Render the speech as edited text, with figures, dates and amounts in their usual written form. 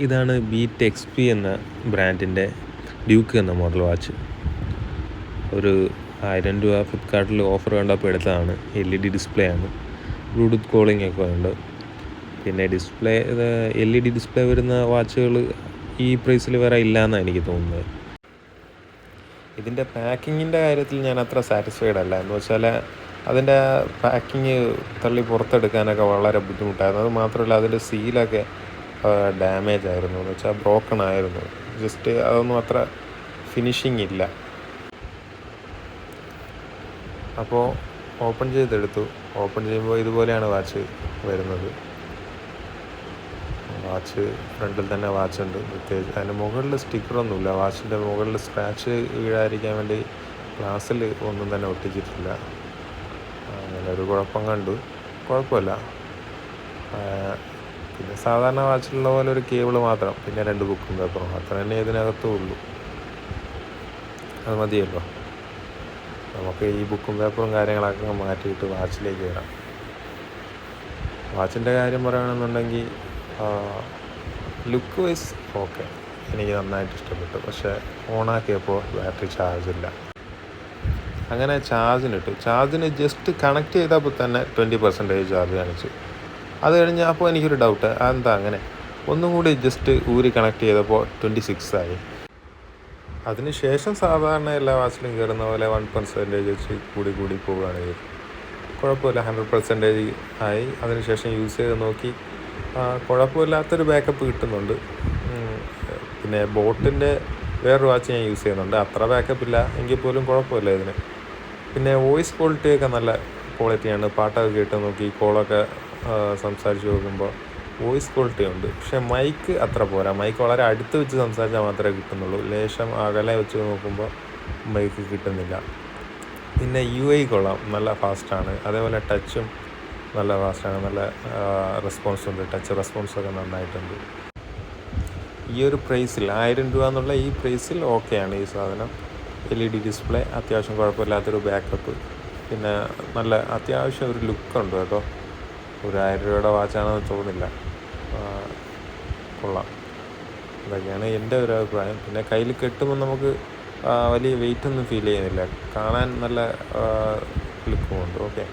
ഇതാണ് beat XP എന്ന ബ്രാൻഡിൻ്റെ ഡ്യൂക്ക് എന്ന മോഡൽ വാച്ച്. ഒരു 1000 രൂപ ഫ്ലിപ്കാർട്ടിൽ ഓഫർ കണ്ടപ്പോൾ എടുത്തതാണ്. LED ഡിസ്പ്ലേ ആണ്, ബ്ലൂടൂത്ത് കോളിംഗ് ഒക്കെ ഉണ്ട്. പിന്നെ ഡിസ്പ്ലേ LED ഡിസ്പ്ലേ വരുന്ന വാച്ചുകൾ ഈ പ്രൈസിൽ വേറെ ഇല്ലയെന്നാണ് എനിക്ക് തോന്നുന്നത്. ഇതിൻ്റെ പാക്കിങ്ങിൻ്റെ കാര്യത്തിൽ ഞാൻ അത്ര സാറ്റിസ്ഫൈഡ് അല്ല. എന്ന് വെച്ചാൽ അതിൻ്റെ പാക്കിങ് തള്ളി പുറത്തെടുക്കാനൊക്കെ വളരെ ബുദ്ധിമുട്ടായിരുന്നു. അത് മാത്രമല്ല അതിൻ്റെ സീലൊക്കെ ഡാമേജ് ആയിരുന്നു, എന്ന് വെച്ചാൽ ബ്രോക്കൺ ആയിരുന്നു. ജസ്റ്റ് അതൊന്നും അത്ര ഫിനിഷിങ് ഇല്ല. അപ്പോൾ ഓപ്പൺ ചെയ്തെടുത്തു. ഓപ്പൺ ചെയ്യുമ്പോൾ ഇതുപോലെയാണ് വാച്ച് വരുന്നത്. വാച്ച് ഫ്രണ്ടിൽ തന്നെ വാച്ചുണ്ട്. പ്രത്യേകിച്ച് അതിൻ്റെ മുകളിൽ സ്റ്റിക്കറൊന്നുമില്ല. വാച്ചിൻ്റെ മുകളിൽ സ്ക്രാച്ച് വീഴാതിരിക്കാൻ വേണ്ടി ഗ്ലാസ്സിൽ ഒന്നും തന്നെ ഒട്ടിച്ചിട്ടില്ല. അങ്ങനെ ഒരു കുഴപ്പം കണ്ടു. കുഴപ്പമില്ല. പിന്നെ സാധാരണ വാച്ചിലുള്ള പോലെ ഒരു കേബിള് മാത്രം, പിന്നെ 2 ബുക്കും പേപ്പറും, അത്ര തന്നെ ഇതിനകത്തും ഉള്ളൂ. അത് മതിയല്ലോ. നമുക്ക് ഈ ബുക്കും പേപ്പറും കാര്യങ്ങളൊക്കെ മാറ്റിയിട്ട് വാച്ചിലേക്ക് വരാം. വാച്ചിൻ്റെ കാര്യം പറയുകയാണെന്നുണ്ടെങ്കിൽ ലുക്ക് വൈസ് ഓക്കെ, എനിക്ക് നന്നായിട്ട് ഇഷ്ടപ്പെട്ടു. പക്ഷേ ഓണാക്കിയപ്പോൾ ബാറ്ററി ചാർജില്ല. അങ്ങനെ ചാർജിന് ജസ്റ്റ് കണക്ട് ചെയ്തപ്പോൾ തന്നെ 20% ചാർജ് കാണിച്ചു. അത് കഴിഞ്ഞ് അപ്പോൾ എനിക്കൊരു ഡൗട്ട്, അതെന്താ അങ്ങനെ? ഒന്നും കൂടി ജസ്റ്റ് ഊരി കണക്ട് ചെയ്തപ്പോൾ 26 ആയി. അതിനുശേഷം സാധാരണ എല്ലാ വാച്ചിലും കയറുന്ന പോലെ 1% വെച്ച് കൂടി പോവുകയാണ് ചെയ്തത്. കുഴപ്പമില്ല, 100% ആയി. അതിനുശേഷം യൂസ് ചെയ്ത് നോക്കി, കുഴപ്പമില്ലാത്തൊരു ബാക്കപ്പ് കിട്ടുന്നുണ്ട്. പിന്നെ ബോട്ടിൻ്റെ വേറൊരു വാച്ച് ഞാൻ യൂസ് ചെയ്യുന്നുണ്ട്. അത്ര ബാക്കപ്പ് ഇല്ല, എങ്കിൽ പോലും കുഴപ്പമില്ല ഇതിന്. പിന്നെ വോയിസ് ക്വാളിറ്റിയൊക്കെ നല്ല ക്വാളിറ്റിയാണ്. പാട്ടൊക്കെ കേട്ട് നോക്കി, കോളൊക്കെ സംസാരിച്ച് നോക്കുമ്പോൾ വോയിസ് ക്വാളിറ്റി ഉണ്ട്. പക്ഷേ മൈക്ക് അത്ര പോരാ. മൈക്ക് വളരെ അടുത്ത് വെച്ച് സംസാരിച്ചാൽ മാത്രമേ കിട്ടുന്നുള്ളൂ. ലേശം അകലെ വെച്ച് നോക്കുമ്പോൾ മൈക്ക് കിട്ടുന്നില്ല. പിന്നെ UI കൊള്ളാം, നല്ല ഫാസ്റ്റാണ്. അതേപോലെ ടച്ചും നല്ല ഫാസ്റ്റാണ്, നല്ല റെസ്പോൺസുണ്ട്. ടച്ച് റെസ്പോൺസൊക്കെ നന്നായിട്ടുണ്ട്. ഈ ഒരു പ്രൈസിൽ 1000 രൂപ എന്നുള്ള ഈ പ്രൈസിൽ ഓക്കെയാണ് ഈ സാധനം. LED ഡിസ്പ്ലേ, അത്യാവശ്യം കുഴപ്പമില്ലാത്തൊരു ബാക്കപ്പ്, പിന്നെ നല്ല അത്യാവശ്യം ഒരു ലുക്കുണ്ട് കേട്ടോ. ഒരു 1000 രൂപയുടെ വാച്ചാണെന്ന് തോന്നില്ല. കൊള്ളാം. ഇതൊക്കെയാണ് എൻ്റെ ഒരു അഭിപ്രായം. പിന്നെ കയ്യിൽ കെട്ടുമ്പോൾ നമുക്ക് വലിയ വെയിറ്റൊന്നും ഫീൽ ചെയ്യുന്നില്ല. കാണാൻ നല്ല ലുക്കുമുണ്ട്. ഓക്കെ.